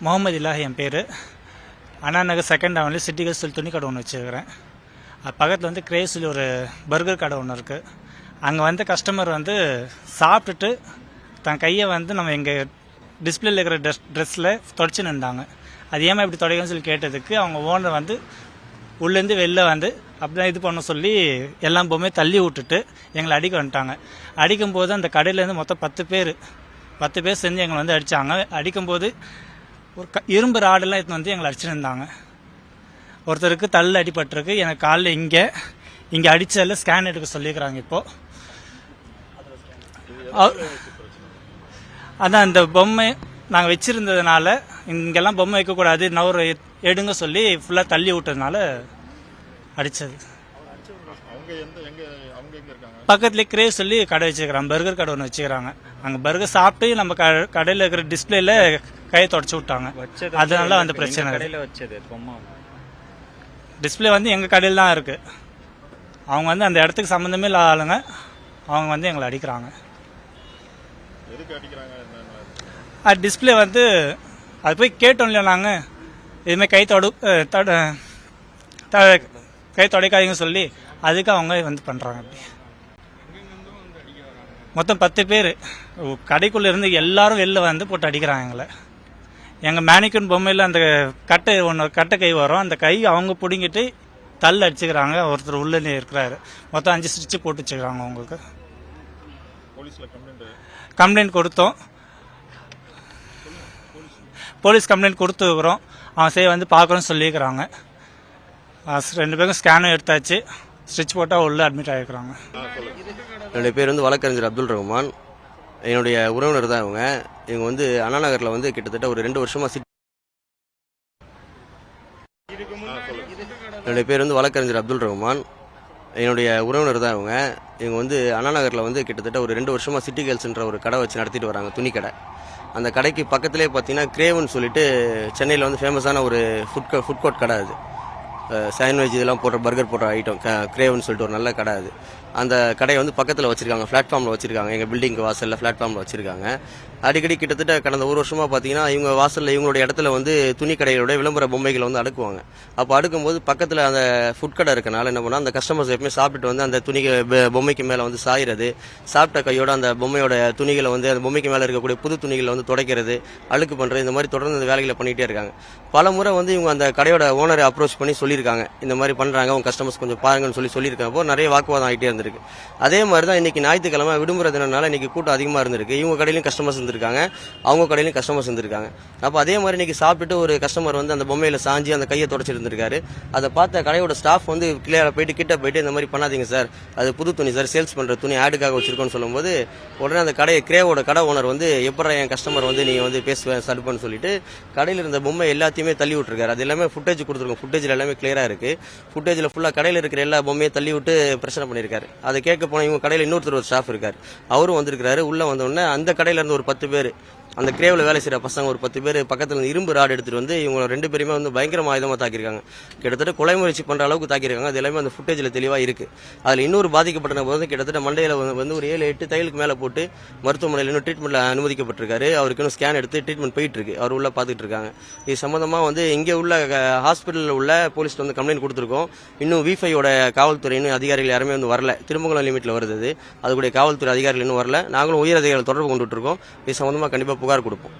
முகமது இல்லாஹ் என் பேர். அண்ணா நகர் செகண்ட் அவனில் சிட்டி சொல்லி துணி கடை ஒன்று வச்சுருக்கிறேன். அது பக்கத்தில் வந்து கிரேஸ் சொல்லி ஒரு பர்கர் கடை ஒன்று இருக்குது. அங்கே வந்து கஸ்டமர் வந்து சாப்பிட்டுட்டு தன் கையை வந்து நம்ம எங்கள் டிஸ்பிளேல இருக்கிற ட்ரெஸ்ஸில் தொடச்சின்னு இருந்தாங்க. அது ஏமா இப்படி தொடங்கன்னு சொல்லி கேட்டதுக்கு அவங்க ஓனர் வந்து உள்ளேருந்து வெளில வந்து அப்படிதான் இது பண்ண சொல்லி எல்லாம் பொம்மையை தள்ளி விட்டுட்டு எங்களை அடிக்க வந்துட்டாங்க. அடிக்கும்போது அந்த கடையிலேருந்து மொத்தம் 10 பேர் செஞ்சு எங்களை வந்து அடித்தாங்க. அடிக்கும்போது ஒரு இரும்பு ராடெல்லாம் எடுத்து வந்து எங்களை அடிச்சுட்டு இருந்தாங்க. ஒருத்தருக்கு தள்ள அடிபட்டிருக்கு. எனக்கு காலில் இங்கே அடித்ததில் ஸ்கேன் எடுக்க சொல்லியிருக்கிறாங்க. இப்போது அதான் இந்த பொம்மை நாங்கள் வச்சுருந்ததுனால இங்கெல்லாம் பொம்மை வைக்கக்கூடாது, நவரு எடுங்க சொல்லி ஃபுல்லாக தள்ளி விட்டதுனால அடித்தது. பக்கத்துலேயே கிரேஸ் சொல்லி கடை வச்சுக்கிறாங்க, பர்கர் கடை ஒன்று வச்சுக்கிறாங்க. அங்கே பர்கர் சாப்பிட்டு நம்ம கடையில் இருக்கிற டிஸ்பிளேல கையை தொடச்சி விட்டாங்க. அதனால அந்த பிரச்சனை. டிஸ்பிளே வந்து எங்கள் கடையில் தான் இருக்குது. அவங்க வந்து அந்த இடத்துக்கு சம்மந்தமே இல்லாத ஆளுங்க. அவங்க வந்து எங்களை அடிக்கிறாங்க. அது டிஸ்பிளே வந்து அது போய் கேட்டோம் இல்லையா, நாங்கள் இதுமாதிரி கை தொடைக்காதீங்க சொல்லி அதுக்கு அவங்க வந்து பண்ணுறாங்க. அப்படி மொத்தம் 10 பேர் கடைக்குள்ளே இருந்து எல்லாரும் வெளில வந்து போட்டு அடிக்கிறாங்க எங்களை. எங்கள் மேனிக்கன் பொம்மையில் அந்த கட்டை கை வரும், அந்த கை அவங்க பிடிங்கிட்டு தள்ள அடிச்சுக்கிறாங்க. ஒருத்தர் உள்ளே இருக்கிறாரு. மொத்தம் 5 ஸ்டிச்சு போட்டு வச்சுக்கிறாங்க. அவங்களுக்கு கம்ப்ளைண்ட் கொடுத்தோம். போலீஸ் கம்ப்ளைண்ட் கொடுத்துருக்குறோம். அவன் வந்து பார்க்கணும்னு சொல்லியிருக்கிறாங்க. 2 பேருக்கும் ஸ்கேனும் எடுத்தாச்சு. ஸ்டிச் போட்டால் உள்ளே அட்மிட் ஆகிருக்கிறாங்க. என்னுடைய பேர் வந்து வழக்கறிஞர் அப்துல் ரஹ்மான். என்னுடைய உறவினர் தான் இவங்க வந்து அண்ணா நகரில் வந்து கிட்டத்தட்ட ஒரு 2 வருஷமாக என்னுடைய பேர் வந்து வழக்கறிஞர் அப்துல் ரஹ்மான். என்னுடைய உறவினர் தான் இவங்க வந்து அண்ணா நகரில் வந்து கிட்டத்தட்ட ஒரு 2 வருஷமாக சிட்டி கேர்ள்ஸ்ன்ற ஒரு கடை வச்சு நடத்திட்டு வராங்க, துணி கடை. அந்த கடைக்கு பக்கத்துலேயே பார்த்தீங்கன்னா கிரேவன் சொல்லிட்டு சென்னையில் வந்து ஃபேமஸான ஒரு ஃபுட் கோர்ட் கடை. அது சாண்ட்விச் இதெல்லாம் போடுற பர்கர் போடுற ஐட்டம் கிரேவன் சொல்லிட்டு ஒரு நல்ல கடை. அது அந்த கடையை வந்து பக்கத்தில் வச்சுருக்காங்க, பிளாட்ஃபார்மில் வச்சுருக்காங்க. எங்கள் பில்டிங் வாசலில் பிளாட்ஃபார்மில் வச்சுருக்காங்க. அடிக்கடி கிட்டத்தட்ட கடந்த 1 வருஷமாக பார்த்தீங்கன்னா இவங்க வாசலில் இவங்களோட இடத்துல வந்து துணி கடைகளோட விளம்பர பொம்மைகளை வந்து அடுக்குவாங்க. அப்போ அடுக்கும்போது பக்கத்தில் அந்த ஃபுட் கடை இருக்கனால என்ன பண்ணால் அந்த கஸ்டமர்ஸ் எப்பவுமே சாப்பிட்டு வந்து அந்த பொம்மைக்கு மேலே வந்து சாயிறது, சாப்பிட்ட கையோட அந்த பொம்மையோட துணிகளை வந்து அந்த பொம்மைக்கு மேலே இருக்கக்கூடிய புது துணிகளை வந்து துடைக்கிறது, அழுக்கு பண்ணுறது, இந்த மாதிரி தொடர்ந்து அந்த வேலைகளை பண்ணிகிட்டே இருக்காங்க. பல முறை வந்து இவங்க அந்த கடையோட ஓனரை அப்ரோச் பண்ணி சொல்லியிருக்காங்க, இந்த மாதிரி பண்ணுறாங்க, உங்கள் கஸ்டமர்ஸ் கொஞ்சம் பாருங்கன்னு சொல்லியிருக்காங்க. அப்போ நிறைய வாக்குவாதம் ஆகிட்டே இருந்திருக்கு. அதே மாதிரி தான் இன்னைக்கு ஞாயிற்றுக்கிழமை விடுமுறை தினனால இன்னைக்கு கூட்டம் அதிகமாக இருந்திருக்கு. இவங்க கடையிலையும் கஸ்டமர்ஸ் இருந்திருக்காங்க, அவங்க கடையிலையும் கஸ்டமர்ஸ் இருந்திருக்காங்க. அப்போ அதே மாதிரி இன்னைக்கு சாப்பிட்டுட்டு ஒரு கஸ்டமர் வந்து அந்த பொம்மையில சாஞ்சி அந்த கையை தொடச்சி இருந்திருக்காரு. அதை பார்த்த கடையோட ஸ்டாஃப் வந்து கிளியராக கிட்ட போயிட்டு இந்த மாதிரி பண்ணாதீங்க சார், அது புது துணி சார், சேல்ஸ் பண்ணுற துணி, ஆடுக்காக வச்சிருக்கோன்னு சொல்லும்போது உடனே அந்த கிரேவோட கடை ஓனர் வந்து எப்படா என் கஸ்டமர் வந்து நீங்கள் வந்து பேசுவேன் சடுப்புன்னு சொல்லிட்டு கடையில் இருந்த பொம்மை எல்லாத்தையுமே தள்ளி விட்டுருக்காரு. அது எல்லாமே ஃபுட்டேஜ் கொடுத்துருக்கோம், ஃபுட்டேஜில் எல்லாமே கிளியராக இருக்கு. ஃபுட்டேஜில் ஃபுல்லாக கடையில் இருக்கிற எல்லா பொம்மையை தள்ளி விட்டு பிரச்சனை பண்ணியிருக்காரு. அதை கேட்க போனால் இவங்க கடையில் இன்னொருத்தர் ஒரு ஸ்டாஃப் இருக்காரு, அவரும் வந்திருக்காரு. உள்ள வந்தோடனே அந்த கடையில இருந்து ஒரு 10 பேர், அந்த கிரேவில் வேலை செய்கிற பசங்க ஒரு 10 பேர் பக்கத்தில் இருந்து இரும்பு ராடு எடுத்துட்டு வந்து இவங்க 2 பேருமே வந்து பயங்கரமாக ஆயுதமாக தாக்கியிருக்காங்க. கிட்டத்தட்ட கொலை முயற்சி பண்ணுற அளவுக்கு தாக்கியிருக்காங்க. அது எல்லாமே அந்த ஃபுட்டேஜில் தெளிவாக இருக்கு. அதில் இன்னொரு பாதிக்கப்பட்ட போது கிட்டத்தட்ட மண்டையில் வந்து ஒரு 7-8 தையலுக்கு மேலே போட்டு மருத்துவமனையில் இன்னும் ட்ரீட்மெண்ட்டில் அனுமதிக்கப்பட்டிருக்காரு. அவருக்கு இன்னும் ஸ்கேன் எடுத்து ட்ரீட்மெண்ட் போயிட்டு இருக்கு. அவர் உள்ள பார்த்துட்டு இருக்காங்க. இது சம்பந்தமாக வந்து இங்கே உள்ள ஹாஸ்பிட்டலில் உள்ள போலீஸ் வந்து கம்ப்ளைண்ட் கொடுத்துருக்கோம். இன்னும் V5யோட காவல்துறை இன்னும் அதிகாரிகள் யாருமே வந்து வரல. திருமங்கலம் லிமிட்டில் வருது, அதுக்குடைய காவல்துறை அதிகாரிகள் இன்னும் வரல. நாங்களும் உயர் அதிகாரிகள் தொடர்பு கொண்டுட்டு இருக்கோம். இது சம்பந்தமாக கண்டிப்பாக புகார் கொடுப்போம்.